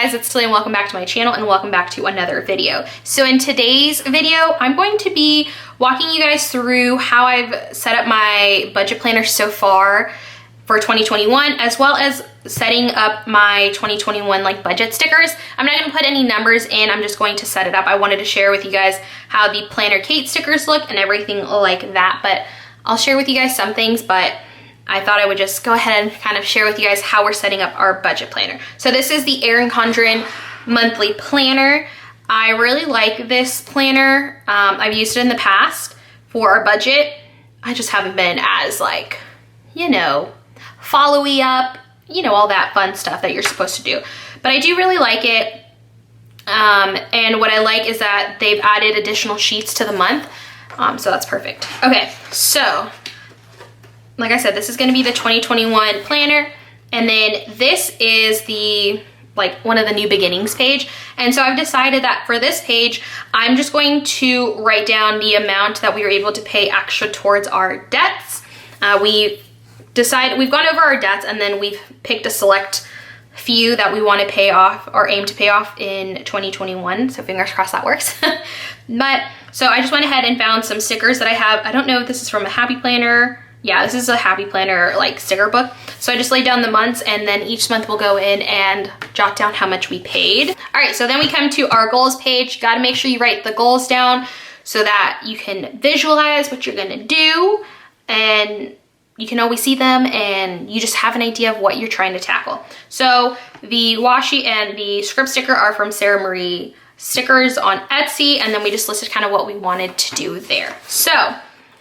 guys, it's Thalia and welcome back to my channel and welcome back to another video. So in today's video, I'm going to be walking you guys through how I've set up my budget planner so far for 2021, as well as setting up my 2021 like budget stickers. I'm not gonna put any numbers in, I'm just going to set it up. I wanted to share with you guys how the Planner Kate stickers look and everything like that, but I'll share with you guys some things, but I thought I would just go ahead and kind of share with you guys how we're setting up our budget planner. So this is the Erin Condren monthly planner. I really like this planner. I've used it in the past for our budget. I just haven't been as like, you know, follow-y up, you know, all that fun stuff that you're supposed to do. But I do really like it. And what I like is that they've added additional sheets to the month. So that's perfect. Okay, so like I said, this is gonna be the 2021 planner. And then this is the, like one of the new beginnings page. And so I've decided that for this page, I'm just going to write down the amount that we were able to pay extra towards our debts. We've gone over our debts and then we've picked a select few that we want to pay off or aim to pay off in 2021. So fingers crossed that works. But so I just went ahead and found some stickers that I have. I don't know if this is from a Happy Planner. Yeah, this is a Happy Planner like sticker book. So I just laid down the months and then each month we'll go in and jot down how much we paid. All right, so then we come to our goals page. You gotta make sure you write the goals down so that you can visualize what you're gonna do and you can always see them and you just have an idea of what you're trying to tackle. So the washi and the script sticker are from Sarah Marie Stickers on Etsy, and then we just listed kind of what we wanted to do there. So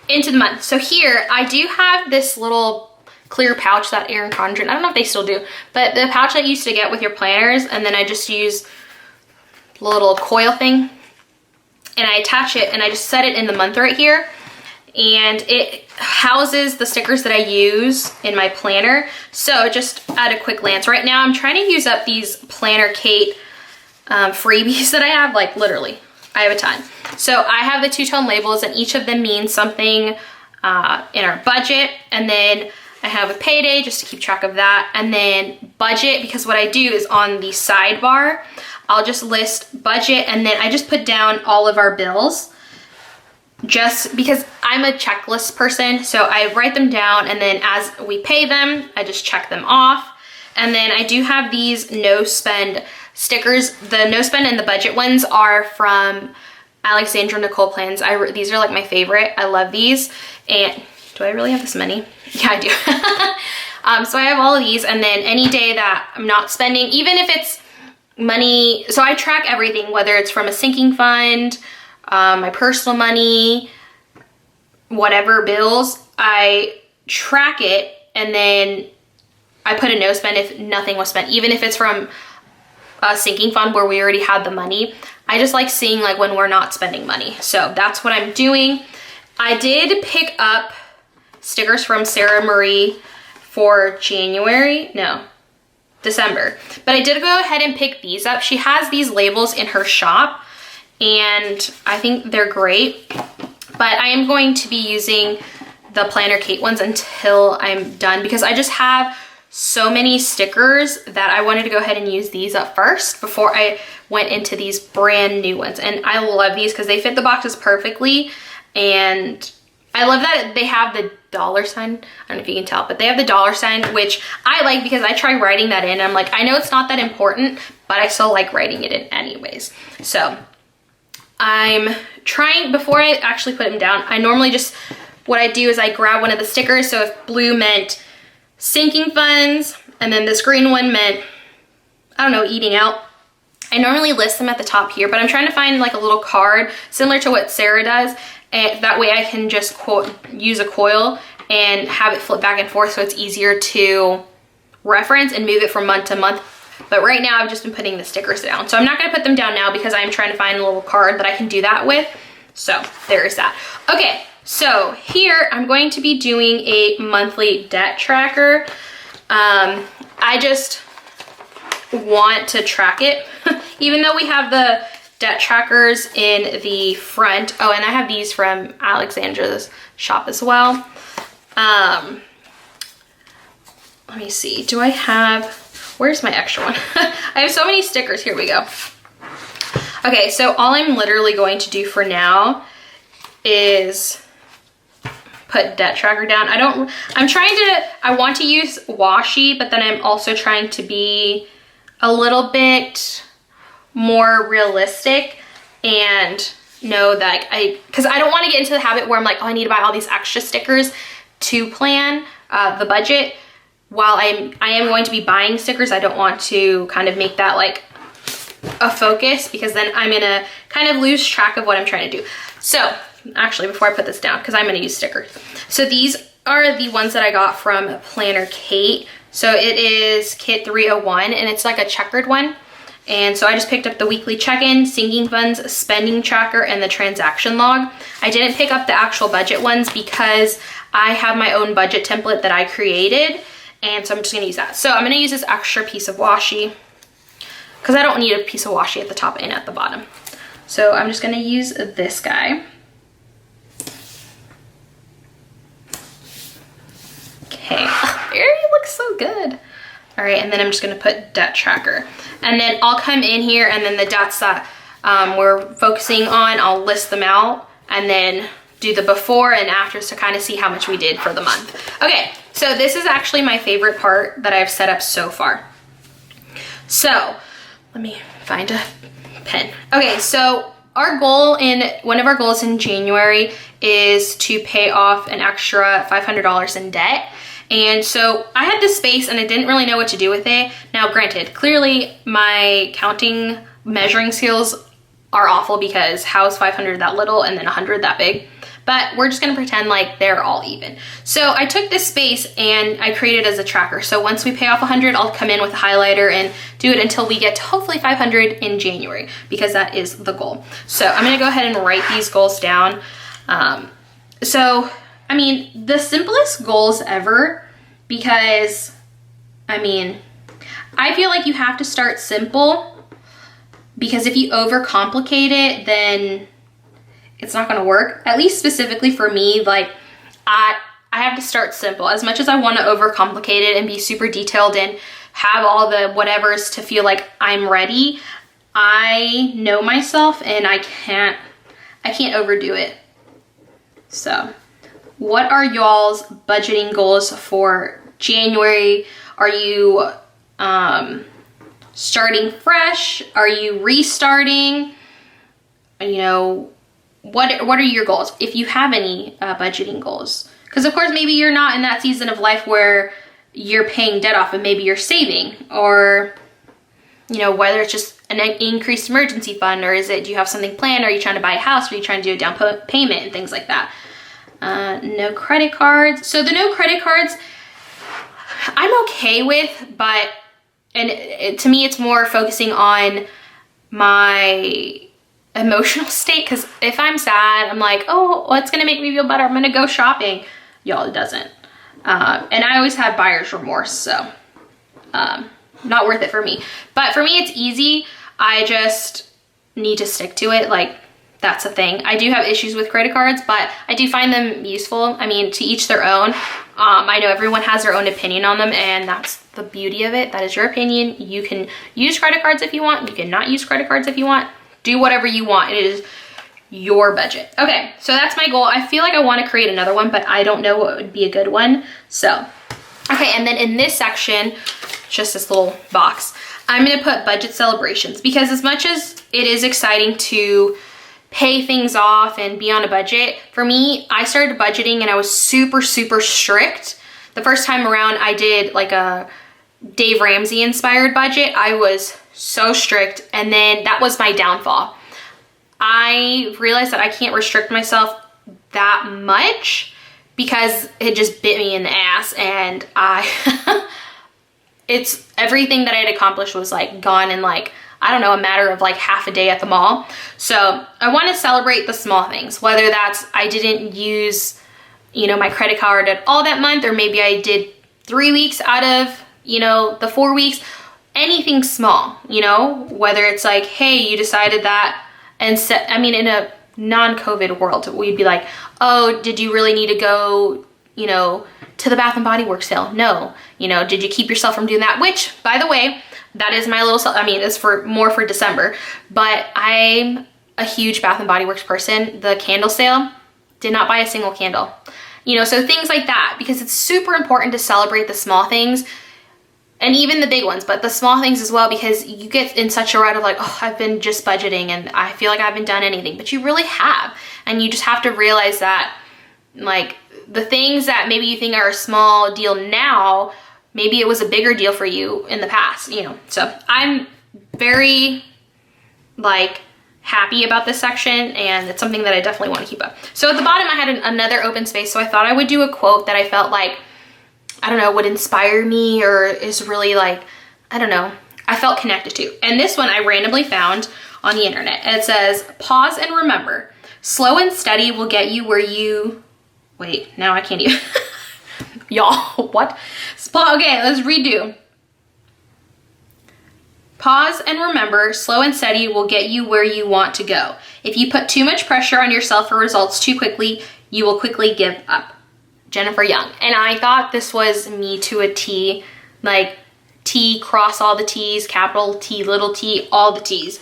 into the month. So here I do have this little clear pouch that Erin Condren, I don't know if they still do, but the pouch that you used to get with your planners, and then I just use the little coil thing and I attach it and I just set it in the month right here. And it houses the stickers that I use in my planner. So just at a quick glance, right now I'm trying to use up these Planner Kate freebies that I have, like literally, I have a ton. So I have the two-tone labels and each of them means something in our budget. And then I have a payday just to keep track of that. And then budget, because what I do is on the sidebar, I'll just list budget and then I just put down all of our bills. Just because I'm a checklist person, so I write them down and then as we pay them, I just check them off. And then I do have these no spend stickers. The no spend and the budget ones are from Alexandra Nicole Plans. These are like my favorite. I love these. And do I really have this many? Yeah, I do. So I have all of these, and then any day that I'm not spending, even if it's money, so I track everything, whether it's from a sinking fund, my personal money, whatever bills, I track it and then I put a no spend if nothing was spent, even if it's from a sinking fund where we already had the money. I just like seeing like when we're not spending money. So that's what I'm doing. I did pick up stickers from Sarah Marie for December, but I did go ahead and pick these up. She has these labels in her shop and I think they're great, but I am going to be using the Planner Kate ones until I'm done because I just have so many stickers that I wanted to go ahead and use these up first before I went into these brand new ones. And I love these because they fit the boxes perfectly. And I love that they have the dollar sign. I don't know if you can tell, but they have the dollar sign, which I like because I try writing that in. I'm like, I know it's not that important, but I still like writing it in anyways. So I'm trying, before I actually put them down, I normally just, what I do is I grab one of the stickers. So if blue meant sinking funds, and then this green one meant, I don't know, eating out, I normally list them at the top here, but I'm trying to find like a little card similar to what Sarah does. And that way I can just use a coil and have it flip back and forth so it's easier to reference and move it from month to month. But right now I've just been putting the stickers down. So I'm not gonna put them down now because I'm trying to find a little card that I can do that with. So there's that. Okay, so here I'm going to be doing a monthly debt tracker. I just want to track it. Even though we have the debt trackers in the front. Oh, and I have these from Alexandra's shop as well. Let me see, do I have, Where's my extra one? I have so many stickers. Here we go. Okay, so all I'm literally going to do for now is put debt tracker down. I want to use washi, but then I'm also trying to be a little bit more realistic and know that because I don't want to get into the habit where I'm like, oh, I need to buy all these extra stickers to plan the budget. While I am going to be buying stickers, I don't want to kind of make that like a focus, because then I'm gonna kind of lose track of what I'm trying to do. So actually, before I put this down, because I'm gonna use stickers. So these are the ones that I got from Planner Kate. So it is kit 301, and it's like a checkered one. And so I just picked up the weekly check-in, sinking funds, spending tracker, and the transaction log. I didn't pick up the actual budget ones because I have my own budget template that I created. And so I'm just gonna use that. So I'm gonna use this extra piece of washi because I don't need a piece of washi at the top and at the bottom. So I'm just gonna use this guy. Okay, it looks so good. All right, and then I'm just gonna put debt tracker. And then I'll come in here, and then the debts that we're focusing on, I'll list them out and then do the before and afters to kind of see how much we did for the month. Okay, so this is actually my favorite part that I've set up so far. So let me find a pen. Okay, so one of our goals in January is to pay off an extra $500 in debt. And so I had this space and I didn't really know what to do with it. Now, granted, clearly my measuring skills are awful, because how is 500 that little and then 100 that big? But we're just gonna pretend like they're all even. So I took this space and I created it as a tracker. So once we pay off 100, I'll come in with a highlighter and do it until we get to hopefully 500 in January, because that is the goal. So I'm gonna go ahead and write these goals down. I mean, the simplest goals ever, because, I mean, I feel like you have to start simple, because if you overcomplicate it, then it's not gonna work. At least specifically for me, like, I have to start simple. As much as I wanna overcomplicate it and be super detailed and have all the whatevers to feel like I'm ready, I know myself and I can't overdo it. So, what are y'all's budgeting goals for January? Are you starting fresh? Are you restarting? You know, what are your goals? If you have any budgeting goals. Because of course, maybe you're not in that season of life where you're paying debt off and maybe you're saving, or, you know, whether it's just an increased emergency fund, or do you have something planned? Are you trying to buy a house? Are you trying to do a down payment and things like that? No credit cards. So the no credit cards, I'm okay with, but, to me, it's more focusing on my emotional state, because if I'm sad, I'm like, oh, what's gonna make me feel better? I'm gonna go shopping. Y'all, it doesn't. And I always have buyer's remorse, so not worth it for me. But for me, it's easy. I just need to stick to it. Like, that's a thing. I do have issues with credit cards, but I do find them useful. I mean, to each their own. I know everyone has their own opinion on them, and that's the beauty of it. That is your opinion. You can use credit cards if you want. You cannot use credit cards if you want. Do whatever you want. It is your budget. Okay, so that's my goal. I feel like I want to create another one, but I don't know what would be a good one. So, okay, and then in this section, just this little box, I'm gonna put budget celebrations, because as much as it is exciting to pay things off and be on a budget, for me, I started budgeting and I was super, super strict. The first time around, I did like a Dave Ramsey inspired budget. I was so strict, and then that was my downfall. I realized that I can't restrict myself that much, because it just bit me in the ass, and it's everything that I had accomplished was like gone in like, I don't know, a matter of like half a day at the mall. So I want to celebrate the small things, whether that's I didn't use, you know, my credit card at all that month, or maybe I did 3 weeks out of, you know, the 4 weeks. Anything small, you know, whether it's like, hey, you decided that, and I mean, in a non-COVID world, we'd be like, oh, did you really need to go, you know, to the Bath and Body Works sale? No. You know, did you keep yourself from doing that? Which, by the way, that is my little, I mean, it's for more for December, but I'm a huge Bath and Body Works person. The candle sale, did not buy a single candle. You know, so things like that, because it's super important to celebrate the small things and even the big ones, but the small things as well, because you get in such a rut of like, oh, I've been just budgeting and I feel like I haven't done anything, but you really have. And you just have to realize that, like, the things that maybe you think are a small deal now, maybe it was a bigger deal for you in the past, you know. So I'm very, like, happy about this section, and it's something that I definitely want to keep up. So at the bottom I had another open space, so I thought I would do a quote that I felt like, I don't know, would inspire me or is really like, I don't know, I felt connected to. And this one I randomly found on the internet. It says, pause and remember, slow and steady will get you where you, wait, now I can't even, y'all, what? Okay, let's redo. Pause and remember, slow and steady will get you where you want to go. If you put too much pressure on yourself for results too quickly, you will quickly give up. Jennifer Young. And I thought this was me to a T, like T, cross all the T's, capital T, little t, all the T's.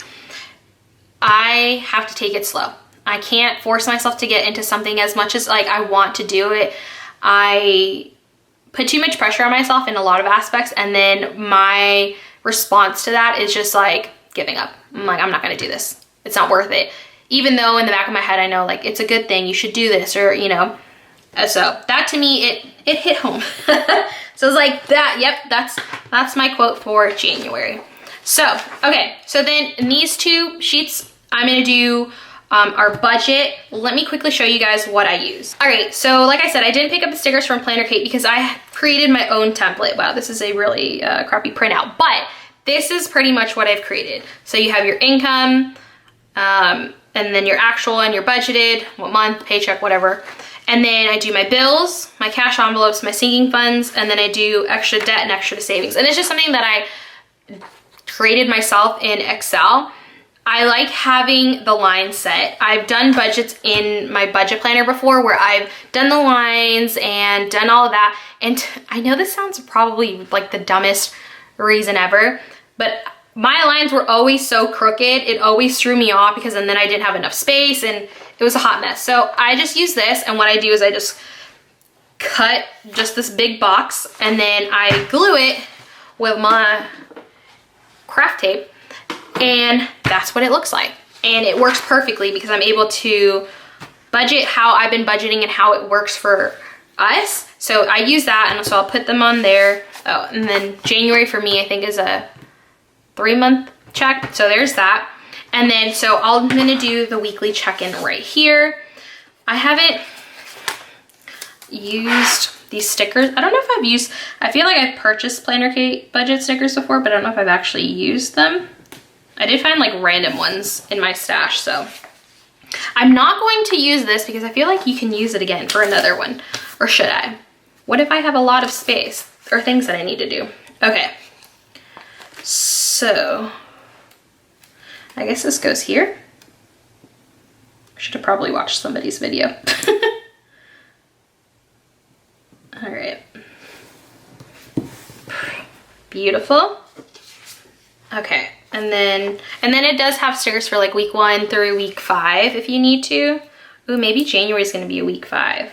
I have to take it slow. I can't force myself to get into something as much as like I want to do it. I put too much pressure on myself in a lot of aspects, and then my response to that is just like giving up. I'm like, I'm not gonna do this. It's not worth it. Even though in the back of my head I know like it's a good thing, you should do this, or you know. So that to me, it hit home. So I was like, yep, that's my quote for January. So, okay, so then in these two sheets, I'm gonna do our budget. Let me quickly show you guys what I use. All right, so like I said, I didn't pick up the stickers from Planner Kate because I created my own template. Wow, this is a really crappy printout, but this is pretty much what I've created. So you have your income, and then your actual and your budgeted, what month, paycheck, whatever. And then I do my bills, my cash envelopes, my sinking funds, and then I do extra debt and extra savings. And it's just something that I created myself in Excel. I like having the line set. I've done budgets in my budget planner before where I've done the lines and done all of that. And I know this sounds probably like the dumbest reason ever, but my lines were always so crooked. It always threw me off because then I didn't have enough space and it was a hot mess. So I just use this, and what I do is I just cut just this big box and then I glue it with my craft tape, and that's what it looks like. And it works perfectly because I'm able to budget how I've been budgeting and how it works for us. So I use that, and so I'll put them on there. Oh, and then January for me, I think, is a 3-month check. So there's that. And then, so I'm gonna do the weekly check-in right here. I haven't used these stickers. I don't know if I feel like I've purchased Planner Kate budget stickers before, but I don't know if I've actually used them. I did find like random ones in my stash, so. I'm not going to use this because I feel like you can use it again for another one. Or should I? What if I have a lot of space or things that I need to do? Okay. So, I guess this goes here. I should have probably watched somebody's video. All right. Beautiful. Okay, and then it does have stickers for like week 1 through week 5 if you need to. Ooh, maybe January is gonna be a week 5.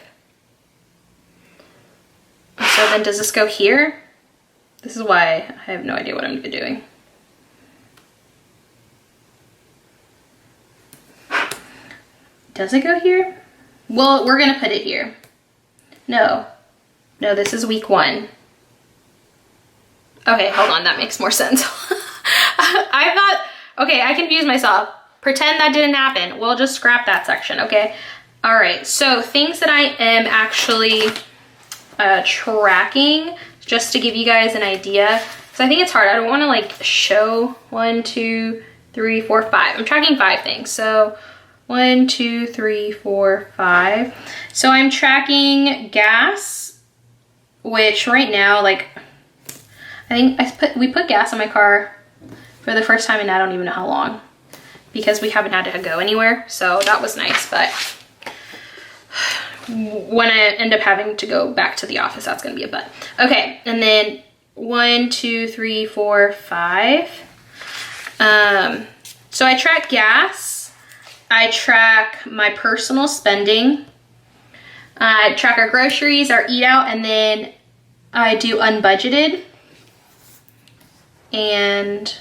So then does this go here? This is why I have no idea what I'm doing. Does it go here? Well, we're gonna put it here. No, this is week 1. Okay, hold on, that makes more sense. I thought, okay, I confused myself. Pretend that didn't happen. We'll just scrap that section, okay? All right, so things that I am actually tracking, just to give you guys an idea, because I think it's hard. I don't wanna like show 1, 2, 3, 4, 5. I'm tracking 5 things, so 1, 2, 3, 4, 5. So I'm tracking gas, which right now, like, I think we put gas in my car for the first time in I don't even know how long, because we haven't had to go anywhere. So that was nice, but when I end up having to go back to the office, that's gonna be a but. Okay, and then 1, 2, 3, 4, 5. So I track gas, I track my personal spending, I track our groceries, our eat out, and then I do unbudgeted. And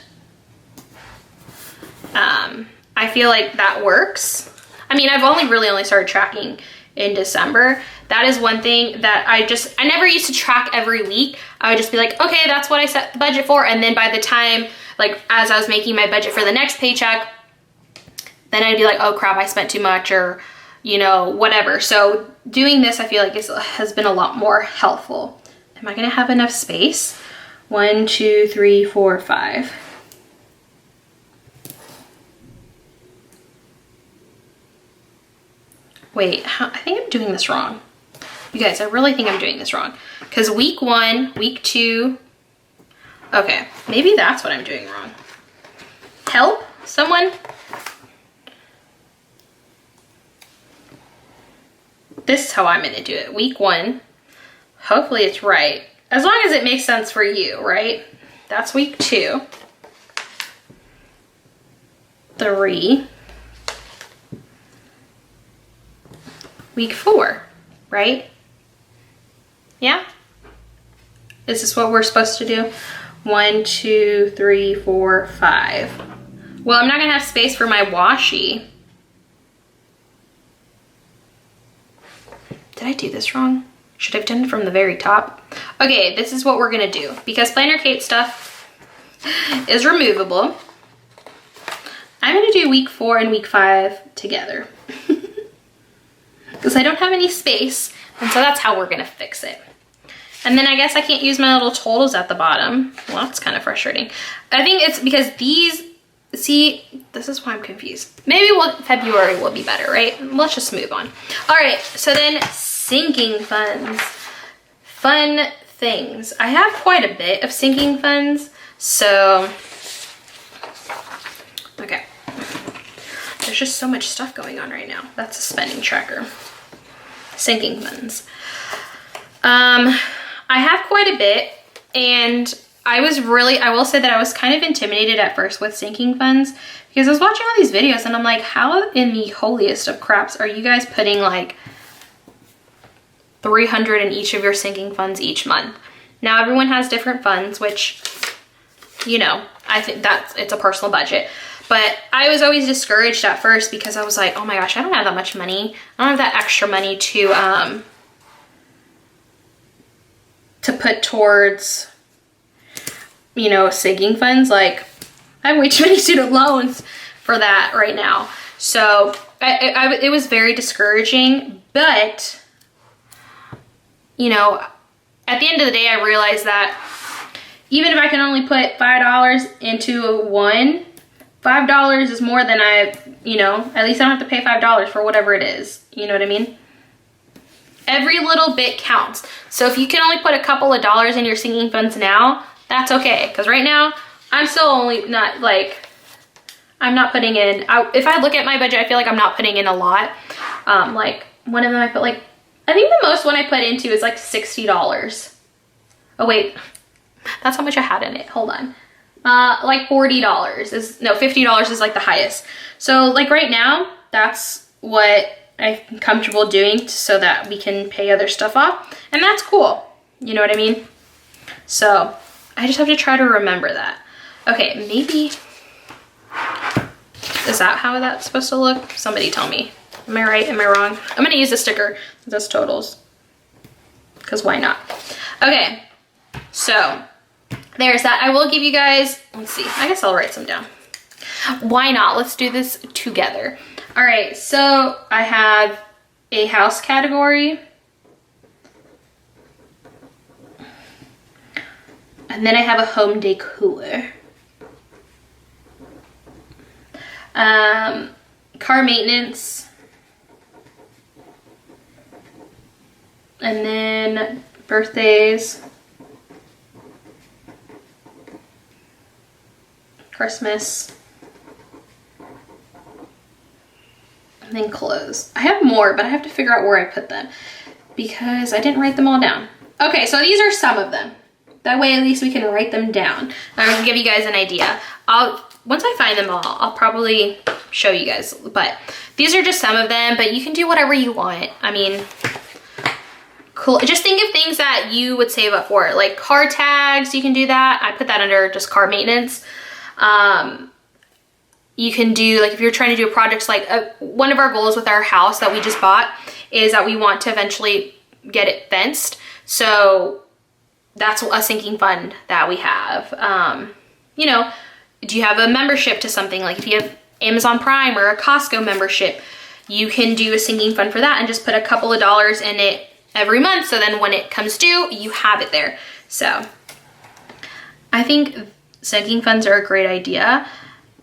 I feel like that works. I mean, I've only started tracking in December. That is one thing that I never used to track every week. I would just be like, okay, that's what I set the budget for. And then by the time, like as I was making my budget for the next paycheck, then I'd be like, oh crap, I spent too much, or, you know, whatever. So doing this, I feel like has been a lot more helpful. Am I gonna have enough space? 1, 2, 3, 4, 5. Wait, I think I'm doing this wrong. You guys, I really think I'm doing this wrong. Because week 1, week 2, okay, maybe that's what I'm doing wrong. Help, someone? This is how I'm gonna do it. Week 1, hopefully it's right. As long as it makes sense for you, right? That's week 2. 3. Week 4, right? Yeah? Is this what we're supposed to do? 1, 2, 3, 4, 5. Well, I'm not gonna have space for my washi. Did I do this wrong? Should I have done it from the very top? Okay, this is what we're gonna do. Because Planner Kate stuff is removable, I'm gonna do week 4 and week 5 together. Because I don't have any space, and so that's how we're gonna fix it. And then I guess I can't use my little totals at the bottom. Well, that's kind of frustrating. I think it's because these, see, this is why I'm confused. Maybe February will be better, right? Let's just move on. All right, so then sinking funds. Fun things. I have quite a bit of sinking funds, so, okay. There's just so much stuff going on right now. That's a spending tracker. Sinking funds. I have quite a bit, and I will say that I was kind of intimidated at first with sinking funds, because I was watching all these videos and I'm like, how in the holiest of craps are you guys putting like 300 in each of your sinking funds each month? Now everyone has different funds, which, you know, I think it's a personal budget. But I was always discouraged at first because I was like, oh my gosh, I don't have that much money. I don't have that extra money to put towards, you know, sinking funds. Like, I have way too many student loans for that right now. So it was very discouraging, but, you know, at the end of the day, I realized that even if I can only put $5 into one, $5 is more than you know, at least I don't have to pay $5 for whatever it is. You know what I mean? Every little bit counts. So if you can only put a couple of dollars in your sinking funds now, that's okay. Because right now, I'm still only not like, I'm not putting in, if I look at my budget, I feel like I'm not putting in a lot. Like one of them I put like, I think the most one I put into is like $60. Oh wait, that's how much I had in it. Hold on. Like $40 is, no, $50 is like the highest. So like right now, that's what I'm comfortable doing so that we can pay other stuff off. And that's cool. You know what I mean? So I just have to try to remember that. Okay, maybe, is that how that's supposed to look? Somebody tell me. Am I right? Am I wrong? I'm gonna use a sticker since that's totals. Because why not? Okay, so there's that. I will give you guys, let's see, I guess I'll write some down. Why not? Let's do this together. All right, so I have a house category. And then I have a home decor. Car maintenance. And then birthdays. Christmas. and then close. I have more, but I have to figure out where I put them because I didn't write them all down. Okay, so these are some of them. That way at least we can write them down. I can give you guys an idea. Once I find them all, I'll probably show you guys, but these are just some of them, but you can do whatever you want. I mean, cool. Just think of things that you would save up for, like car tags, you can do that. I put that under just car maintenance. You can do, like if you're trying to do a project, like one of our goals with our house that we just bought is that we want to eventually get it fenced. So that's a sinking fund that we have. You know, do you have a membership to something? Like if you have Amazon Prime or a Costco membership, you can do a sinking fund for that and just put a couple of dollars in it every month. So then when it comes due, you have it there. So I think sinking funds are a great idea.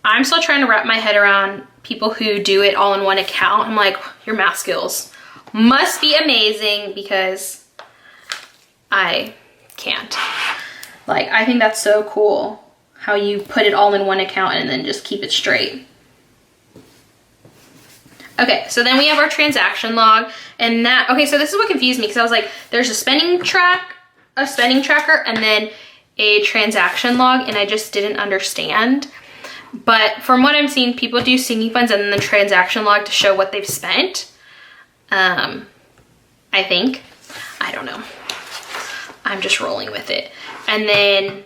I'm still trying to wrap my head around people who do it all in one account. I'm like, your math skills must be amazing because I can't. Like, I think that's so cool how you put it all in one account and then just keep it straight. Okay, so then we have our transaction log, and that, okay, so this is what confused me because I was like, there's a spending tracker, and then a transaction log, and I just didn't understand. But from what I'm seeing, people do sinking funds and then the transaction log to show what they've spent. I think. I don't know. I'm just rolling with it. And then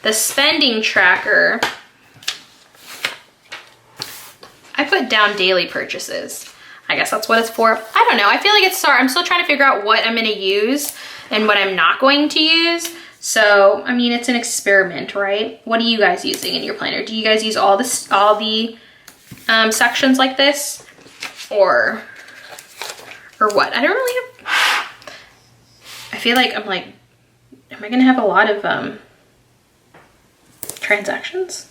the spending tracker, I put down daily purchases. I guess that's what it's for. I don't know. I feel like I'm still trying to figure out what I'm going to use and what I'm not going to use. So, I mean, it's an experiment, right? What are you guys using in your planner? Do you guys use all the sections like this, or what? I don't really have. I feel like I'm like, am I gonna have a lot of transactions?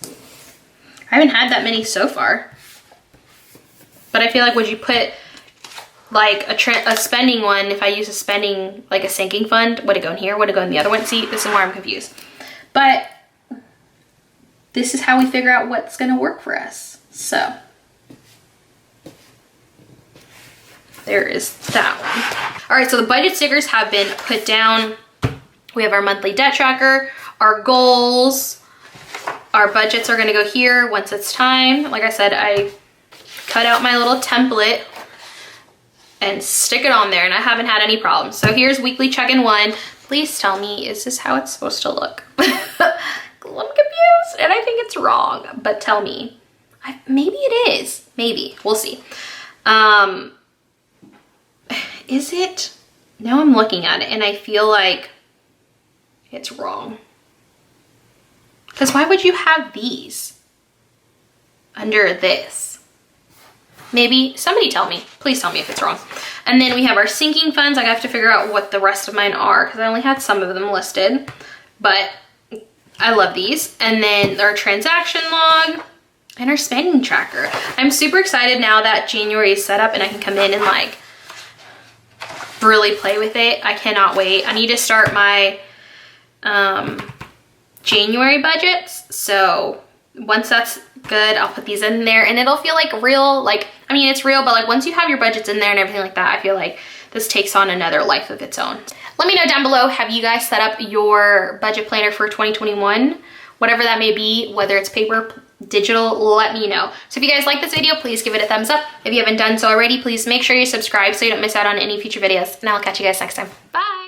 I haven't had that many so far, but I feel like would you put like a spending one, if I use a spending, like a sinking fund, would it go in here? Would it go in the other one? See, this is where I'm confused. But this is how we figure out what's gonna work for us. So there is that one. All right, so the budget stickers have been put down. We have our monthly debt tracker, our goals, our budgets are gonna go here once it's time. Like I said, I cut out my little template and stick it on there, and I haven't had any problems. So here's weekly check-in 1. Please tell me, is this how it's supposed to look? I'm confused, and I think it's wrong, but tell me. Maybe it is. Maybe. We'll see. Is it? Now I'm looking at it, and I feel like it's wrong. Because why would you have these under this? Maybe somebody tell me. Please tell me if it's wrong. And then we have our sinking funds. I have to figure out what the rest of mine are because I only had some of them listed, but I love these. And then our transaction log and our spending tracker. I'm super excited now that January is set up and I can come in and like really play with it. I cannot wait. I need to start my January budgets. So once that's good, I'll put these in there and it'll feel like real, like, I mean, it's real, but like once you have your budgets in there and everything like that, I feel like this takes on another life of its own. Let me know down below, have you guys set up your budget planner for 2021? Whatever that may be, whether it's paper, digital, let me know. So if you guys like this video, please give it a thumbs up. If you haven't done so already, please make sure you subscribe so you don't miss out on any future videos, and I'll catch you guys next time. Bye.